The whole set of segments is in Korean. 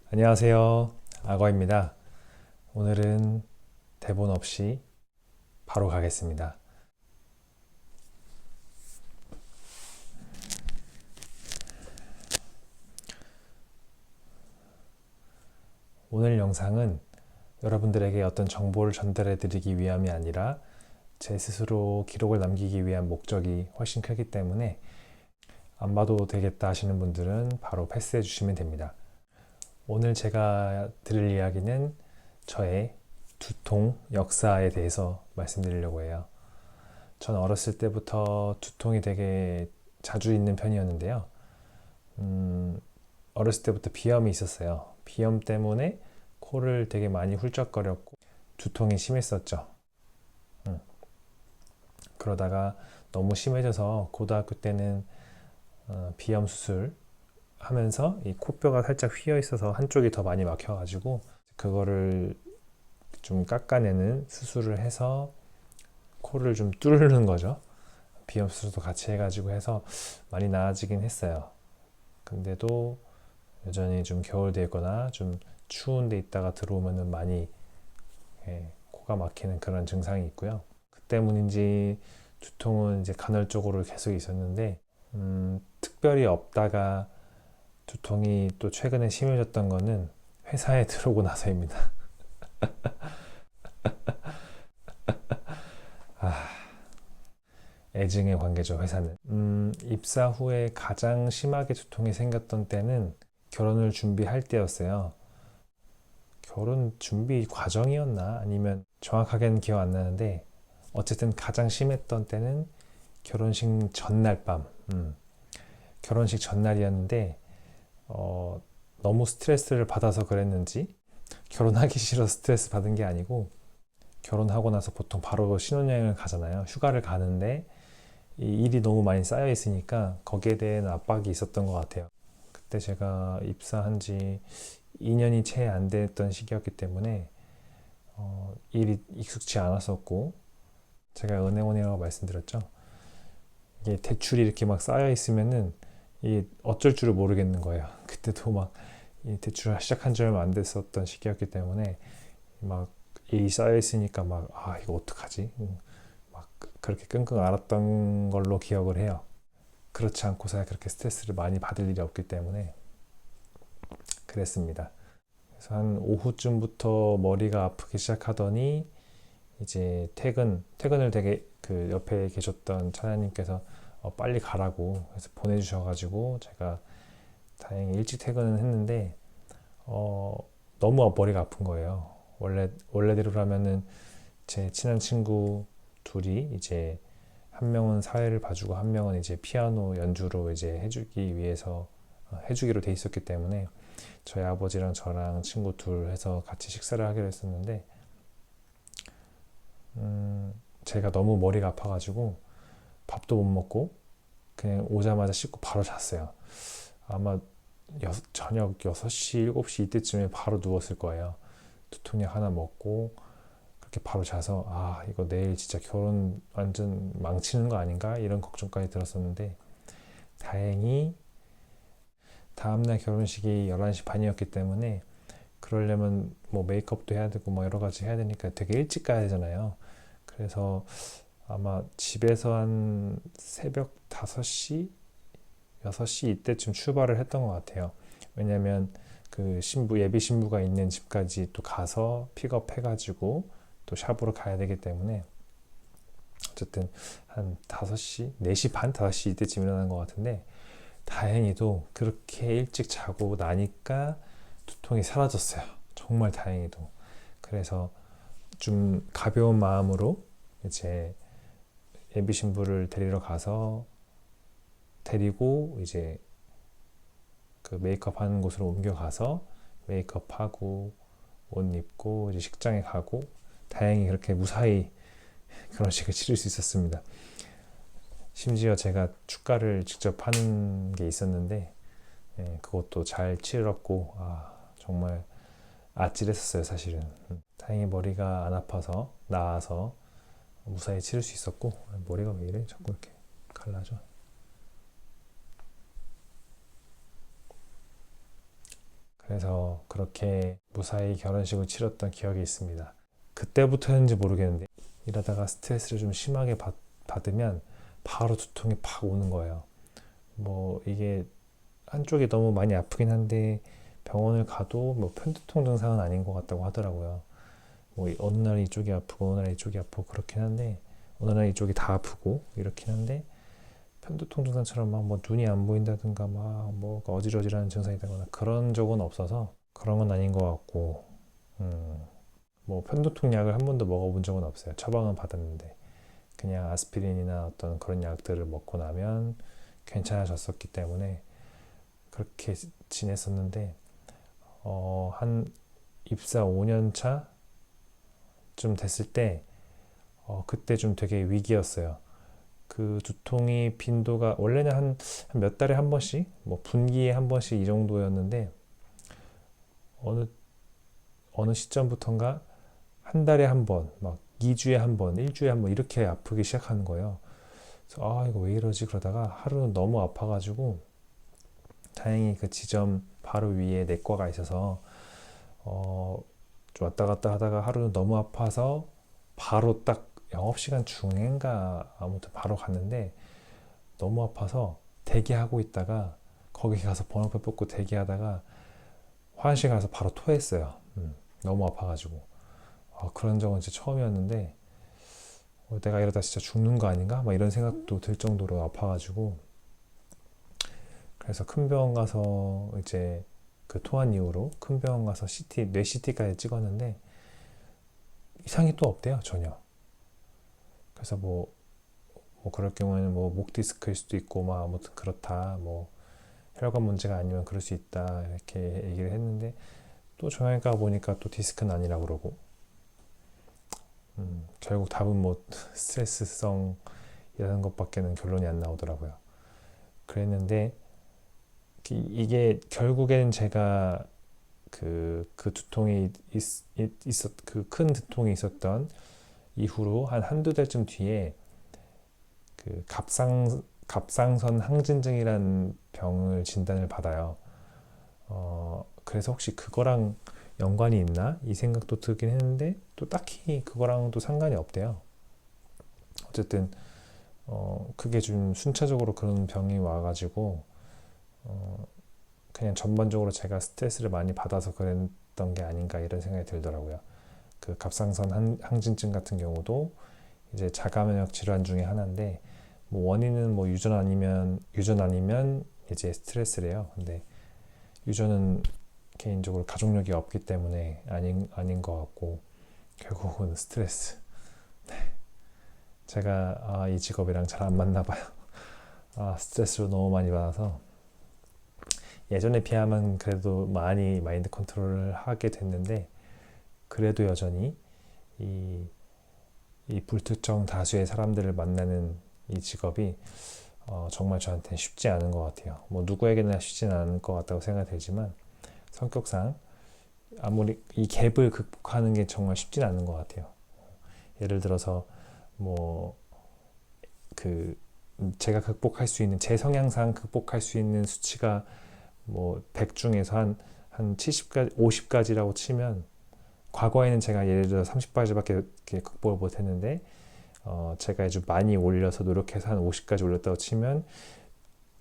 안녕하세요. 악어입니다. 오늘은 대본 없이 바로 가겠습니다. 오늘 영상은 여러분들에게 어떤 정보를 전달해 드리기 위함이 아니라 제 스스로 기록을 남기기 위한 목적이 훨씬 크기 때문에 안 봐도 되겠다 하시는 분들은 바로 패스해 주시면 됩니다. 오늘 제가 드릴 이야기는 저의 두통 역사에 대해서 말씀드리려고 해요. 전 어렸을 때부터 두통이 되게 자주 있는 편이었는데요. 어렸을 때부터 비염이 있었어요. 비염 때문에 코를 되게 많이 훌쩍거렸고 두통이 심했었죠. 그러다가 너무 심해져서 고등학교 때는 비염 수술 하면서 이 코뼈가 살짝 휘어 있어서 한쪽이 더 많이 막혀가지고 그거를 좀 깎아내는 수술을 해서 코를 좀 뚫는 거죠. 비염 수술도 같이 해가지고 해서 많이 나아지긴 했어요. 근데도 여전히 좀 겨울돼 있거나 좀 추운 데 있다가 들어오면은 많이 코가 막히는 그런 증상이 있고요. 그 때문인지 두통은 이제 간헐적으로 계속 있었는데 특별히 없다가 두통이 또 최근에 심해졌던 거는 회사에 들어오고 나서입니다. 애증의 관계죠, 회사는. 입사 후에 가장 심하게 두통이 생겼던 때는 결혼을 준비할 때였어요. 결혼 준비 과정이었나? 아니면 정확하게는 기억 안 나는데 어쨌든 가장 심했던 때는 결혼식 전날 밤. 결혼식 전날이었는데 너무 스트레스를 받아서 그랬는지 결혼하기 싫어서 스트레스 받은 게 아니고 결혼하고 나서 보통 바로 신혼여행을 가잖아요. 휴가를 가는데 이 일이 너무 많이 쌓여 있으니까 거기에 대한 압박이 있었던 것 같아요. 그때 제가 입사한 지 2년이 채 안 됐던 시기였기 때문에 일이 익숙치 않았었고 제가 은행원이라고 말씀드렸죠. 이게 대출이 이렇게 막 쌓여 있으면은 이 어쩔 줄을 모르겠는 거예요. 그때도 막 이 대출을 시작한 지 얼마 안 됐었던 시기였기 때문에 막 일이 쌓여 있으니까 막 이거 어떡하지? 막 그렇게 끙끙 앓았던 걸로 기억을 해요. 그렇지 않고서야 그렇게 스트레스를 많이 받을 일이 없기 때문에 그랬습니다. 그래서 한 오후쯤부터 머리가 아프기 시작하더니 이제 퇴근을 되게 그 옆에 계셨던 차장님께서 빨리 가라고 해서 보내주셔가지고 제가 다행히 일찍 퇴근은 했는데 너무 머리가 아픈 거예요. 원래대로라면은 제 친한 친구 둘이 이제 한 명은 사회를 봐주고 한 명은 이제 피아노 연주로 이제 해주기 위해서 해주기로 돼 있었기 때문에 저희 아버지랑 저랑 친구 둘 해서 같이 식사를 하기로 했었는데 제가 너무 머리가 아파가지고 밥도 못 먹고 그냥 오자마자 씻고 바로 잤어요. 아마 저녁 6시, 7시 이때쯤에 바로 누웠을 거예요. 두통약 하나 먹고 그렇게 바로 자서 이거 내일 진짜 결혼 완전 망치는 거 아닌가 이런 걱정까지 들었었는데 다행히 다음날 결혼식이 11시 반이었기 때문에 그러려면 뭐 메이크업도 해야 되고 뭐 여러 가지 해야 되니까 되게 일찍 가야 되잖아요. 그래서 아마 집에서 한 새벽 5시, 6시 이때쯤 출발을 했던 것 같아요. 왜냐면 그 예비 신부가 있는 집까지 또 가서 픽업해가지고 또 샵으로 가야 되기 때문에 어쨌든 한 5시, 4시 반, 5시 이때쯤 일어난 것 같은데 다행히도 그렇게 일찍 자고 나니까 두통이 사라졌어요. 정말 다행히도. 그래서 좀 가벼운 마음으로 이제 예비 신부를 데리러 가서 데리고 이제 그 메이크업 하는 곳으로 옮겨가서 메이크업 하고 옷 입고 이제 식장에 가고 다행히 그렇게 무사히 결혼식을 치를 수 있었습니다. 심지어 제가 축가를 직접 하는 게 있었는데 그것도 잘 치렀고 정말 아찔했었어요 사실은. 다행히 머리가 안 아파서 나아서 무사히 치를 수 있었고 머리가 왜 이래 자꾸 이렇게 갈라져. 그래서 그렇게 무사히 결혼식을 치렀던 기억이 있습니다. 그때부터였는지 모르겠는데 일하다가 스트레스를 좀 심하게 받으면 바로 두통이 팍 오는 거예요. 뭐 이게 한쪽이 너무 많이 아프긴 한데 병원을 가도 뭐 편두통 증상은 아닌 것 같다고 하더라고요. 뭐 어느 날 이쪽이 아프고 어느 날 이쪽이 아프고 그렇긴 한데 어느 날 이쪽이 다 아프고 이렇긴 한데 편두통 증상처럼 막 뭐 눈이 안 보인다든가 막 뭐 어지러지라는 증상이다거나 그런 적은 없어서 그런 건 아닌 것 같고 뭐 편두통 약을 한 번도 먹어본 적은 없어요. 처방은 받았는데 그냥 아스피린이나 어떤 그런 약들을 먹고 나면 괜찮아졌었기 때문에 그렇게 지냈었는데 한 입사 5년 차쯤 됐을 때 그때 좀 되게 위기였어요. 그 두통이 빈도가 원래는 한 몇 달에 한 번씩 뭐 분기에 한 번씩 이 정도였는데 어느 어느 시점부터인가 한 달에 한 번, 막 2주에 한 번, 1주에 한 번 이렇게 아프기 시작하는 거예요. 그래서 이거 왜 이러지? 그러다가 하루는 너무 아파가지고 다행히 그 지점 바로 위에 내과가 있어서 좀 왔다 갔다 하다가 하루는 너무 아파서 바로 딱 영업시간 중인가 아무튼 바로 갔는데 너무 아파서 대기하고 있다가 거기 가서 번호표 뽑고 대기하다가 화장실 가서 바로 토했어요. 너무 아파가지고 그런 적은 진짜 처음이었는데 내가 이러다 진짜 죽는 거 아닌가? 막 이런 생각도 들 정도로 아파가지고 그래서 큰 병원 가서 이제 그 토한 이후로 큰 병원 가서 뇌 CT까지 찍었는데 이상이 또 없대요, 전혀. 그래서 뭐 그럴 경우에는 뭐 목 디스크일 수도 있고 막 아무튼 그렇다. 뭐 혈관 문제가 아니면 그럴 수 있다. 이렇게 얘기를 했는데 또 정형외과 보니까 또 디스크는 아니라 그러고 결국 답은 뭐 스트레스성이라는 것밖에는 결론이 안 나오더라고요. 그랬는데 이게 결국에는 제가 그 두통이 그 큰 두통이 있었던 이후로 한두 달쯤 뒤에 그 갑상선 항진증이라는 병을 진단을 받아요. 그래서 혹시 그거랑 연관이 있나? 이 생각도 들긴 했는데 또 딱히 그거랑도 상관이 없대요. 어쨌든 그게 좀 순차적으로 그런 병이 와가지고 그냥 전반적으로 제가 스트레스를 많이 받아서 그랬던 게 아닌가 이런 생각이 들더라고요. 그 갑상선 항진증 같은 경우도 이제 자가면역 질환 중에 하나인데 뭐 원인은 뭐 유전 아니면 이제 스트레스래요. 근데 유전은 개인적으로 가족력이 없기 때문에 아닌 것 같고 결국은 스트레스. 제가 이 직업이랑 잘 안 맞나 봐요. 스트레스를 너무 많이 받아서 예전에 비하면 그래도 많이 마인드 컨트롤을 하게 됐는데 그래도 여전히 이 불특정 다수의 사람들을 만나는 이 직업이 정말 저한테는 쉽지 않은 것 같아요. 뭐 누구에게나 쉽지는 않을 것 같다고 생각이 들지만 성격상 아무리 이 갭을 극복하는 게 정말 쉽지는 않은 것 같아요. 예를 들어서 뭐 그 제가 극복할 수 있는 제 성향상 극복할 수 있는 수치가 뭐 100 중에서 한 70까지 50까지라고 치면 과거에는 제가 예를 들어 30까지밖에 극복을 못했는데 제가 아주 많이 올려서 노력해서 한 50까지 올렸다고 치면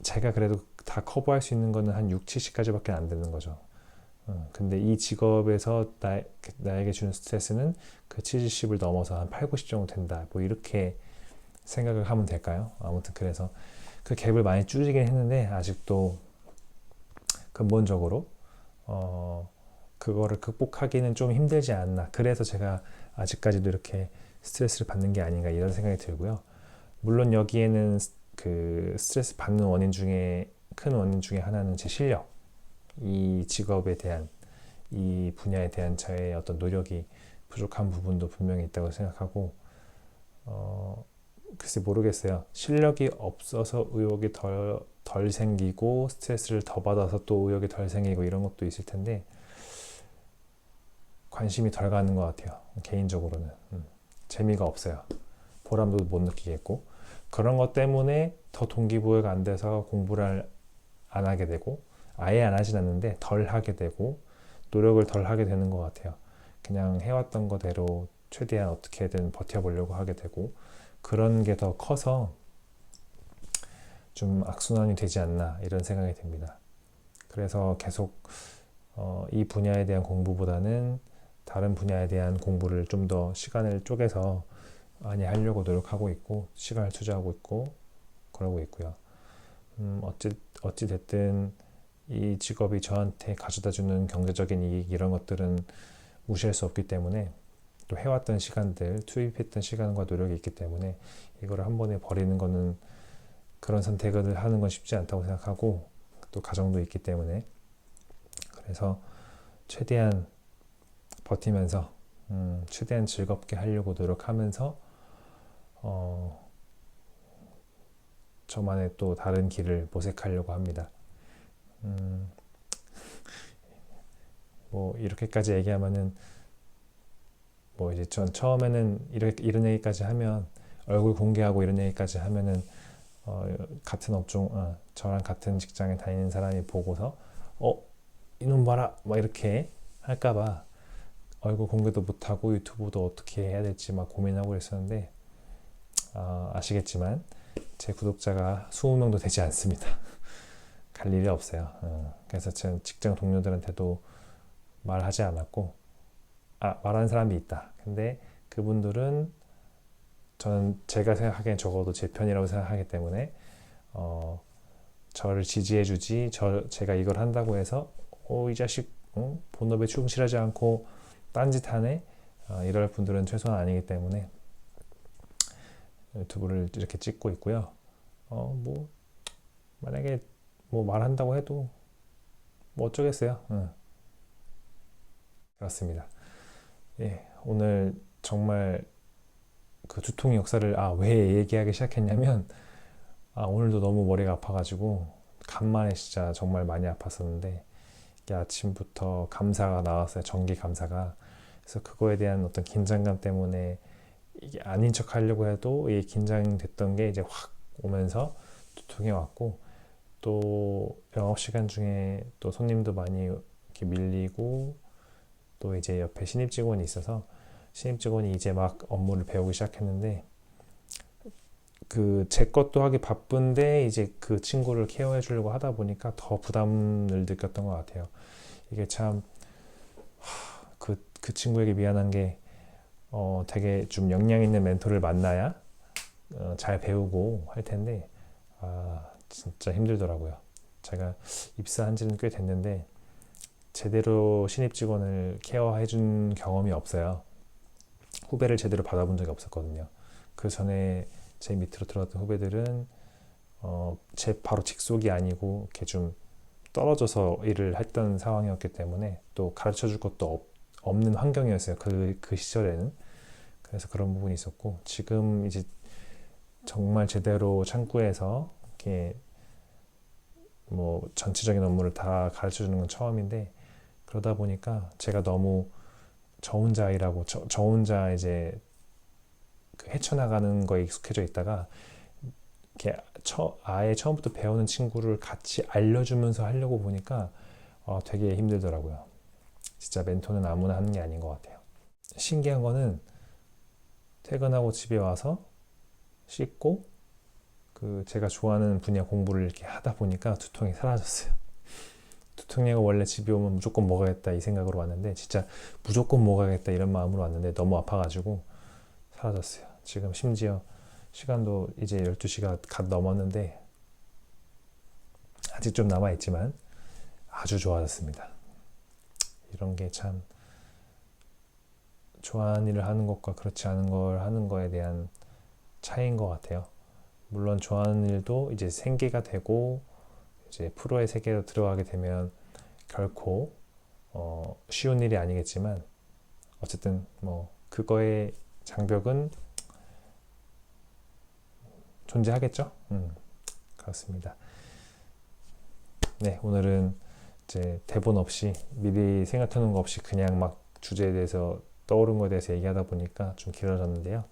제가 그래도 다 커버할 수 있는 거는 한 6, 70까지밖에 안 되는 거죠. 근데 이 직업에서 나에게 주는 스트레스는 그 70을 넘어서 한 8, 90 정도 된다. 뭐 이렇게 생각을 하면 될까요? 아무튼 그래서 그 갭을 많이 줄이긴 했는데 아직도 근본적으로 그거를 극복하기는 좀 힘들지 않나. 그래서 제가 아직까지도 이렇게 스트레스를 받는 게 아닌가 이런 생각이 들고요. 물론 여기에는 그 스트레스 받는 큰 원인 중에 하나는 제 실력, 이 직업에 대한 이 분야에 대한 저의 어떤 노력이 부족한 부분도 분명히 있다고 생각하고 글쎄 모르겠어요. 실력이 없어서 의욕이 덜 생기고 스트레스를 더 받아서 또 의욕이 덜 생기고 이런 것도 있을 텐데 관심이 덜 가는 것 같아요. 개인적으로는 재미가 없어요. 보람도 못 느끼겠고 그런 것 때문에 더 동기부여가 안 돼서 공부를 안 하게 되고 아예 안 하진 않는데 덜 하게 되고 노력을 덜 하게 되는 것 같아요. 그냥 해왔던 거대로 최대한 어떻게든 버텨보려고 하게 되고 그런 게 더 커서 좀 악순환이 되지 않나 이런 생각이 듭니다. 그래서 계속 이 분야에 대한 공부보다는 다른 분야에 대한 공부를 좀 더 시간을 쪼개서 많이 하려고 노력하고 있고 시간을 투자하고 있고 그러고 있고요. 어찌 됐든 이 직업이 저한테 가져다주는 경제적인 이익 이런 것들은 무시할 수 없기 때문에 또 해왔던 시간들, 투입했던 시간과 노력이 있기 때문에 이거를 한 번에 버리는 거는 그런 선택을 하는 건 쉽지 않다고 생각하고 또 가정도 있기 때문에 그래서 최대한 버티면서 최대한 즐겁게 하려고 노력하면서 저만의 또 다른 길을 모색하려고 합니다. 뭐 이렇게까지 얘기하면은 뭐 이제 전 처음에는 이런 얘기까지 하면 얼굴 공개하고 이런 얘기까지 하면은 같은 업종, 저랑 같은 직장에 다니는 사람이 보고서 이놈 봐라 막 이렇게 할까봐 얼굴 공개도 못하고 유튜브도 어떻게 해야 될지 막 고민하고 있었는데 아시겠지만 제 구독자가 20명도 되지 않습니다. 갈 일이 없어요. 그래서 제 직장 동료들한테도 말하지 않았고 말하는 사람이 있다. 근데 그분들은 저는 제가 생각하기엔 적어도 제 편이라고 생각하기 때문에 저를 지지해주지 제가 이걸 한다고 해서 이 자식 본업에 충실하지 않고 딴짓하네 이럴 분들은 최소한 아니기 때문에 유튜브를 이렇게 찍고 있고요. 뭐 만약에 뭐 말한다고 해도 뭐 어쩌겠어요. 그렇습니다. 예, 오늘 정말 그 두통의 역사를 왜 얘기하기 시작했냐면 오늘도 너무 머리가 아파가지고 간만에 진짜 정말 많이 아팠었는데 이게 아침부터 감사가 나왔어요. 정기 감사가. 그래서 그거에 대한 어떤 긴장감 때문에 이게 아닌 척 하려고 해도 이 긴장됐던 게 이제 확 오면서 두통이 왔고 또 영업시간 중에 또 손님도 많이 이렇게 밀리고 또 이제 옆에 신입 직원이 있어서 신입 직원이 이제 막 업무를 배우기 시작했는데 제 것도 하기 바쁜데 이제 그 친구를 케어해 주려고 하다 보니까 더 부담을 느꼈던 것 같아요. 이게 참 그 친구에게 미안한 게 되게 좀 역량 있는 멘토를 만나야 잘 배우고 할 텐데 진짜 힘들더라고요. 제가 입사한 지는 꽤 됐는데 제대로 신입 직원을 케어해 준 경험이 없어요. 후배를 제대로 받아본 적이 없었거든요. 그 전에 제 밑으로 들어갔던 후배들은 제 바로 직속이 아니고 이렇게 좀 떨어져서 일을 했던 상황이었기 때문에 또 가르쳐 줄 것도 없는 환경이었어요. 그 시절에는. 그래서 그런 부분이 있었고 지금 이제 정말 제대로 창구에서 이렇게 뭐 전체적인 업무를 다 가르쳐 주는 건 처음인데 그러다 보니까 제가 너무 저 혼자 일하고 저 혼자 이제 헤쳐나가는 거에 익숙해져 있다가 이렇게 아예 처음부터 배우는 친구를 같이 알려주면서 하려고 보니까 되게 힘들더라고요. 진짜 멘토는 아무나 하는 게 아닌 것 같아요. 신기한 거는 퇴근하고 집에 와서 씻고 제가 좋아하는 분야 공부를 이렇게 하다 보니까 두통이 사라졌어요. 두통약을 원래 집에 오면 무조건 먹어야겠다 이 생각으로 왔는데 진짜 무조건 먹어야겠다 이런 마음으로 왔는데 너무 아파가지고 사라졌어요. 지금 심지어 시간도 이제 12시가 갓 넘었는데 아직 좀 남아있지만 아주 좋아졌습니다. 이런 게 참 좋아하는 일을 하는 것과 그렇지 않은 걸 하는 거에 대한 차이인 것 같아요. 물론 좋아하는 일도 이제 생계가 되고 이제 프로의 세계로 들어가게 되면 결코 쉬운 일이 아니겠지만 어쨌든 뭐 그거의 장벽은 존재하겠죠. 그렇습니다. 네, 오늘은 이제 대본 없이 미리 생각해 놓은 거 없이 그냥 막 주제에 대해서 떠오른 거에 대해서 얘기하다 보니까 좀 길어졌는데요.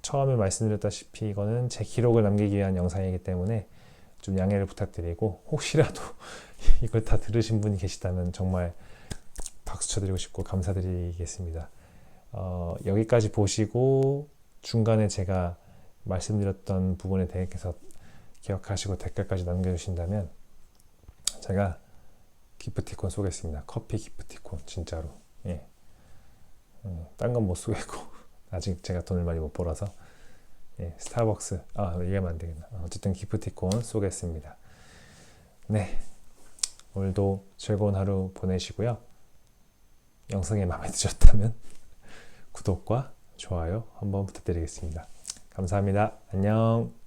처음에 말씀드렸다시피 이거는 제 기록을 남기기 위한 영상이기 때문에 좀 양해를 부탁드리고, 혹시라도 이걸 다 들으신 분이 계시다면 정말 박수 쳐드리고 싶고 감사드리겠습니다. 여기까지 보시고 중간에 제가 말씀드렸던 부분에 대해서 기억하시고 댓글까지 남겨주신다면 제가 기프티콘 쏘겠습니다. 커피 기프티콘 진짜로. 예. 딴 건 못 쏘겠고 아직 제가 돈을 많이 못 벌어서. 예, 스타벅스 얘기하면 안 되겠나. 어쨌든 기프티콘 쏘겠습니다. 네, 오늘도 즐거운 하루 보내시고요. 영상이 마음에 드셨다면 구독과 좋아요 한번 부탁드리겠습니다. 감사합니다. 안녕.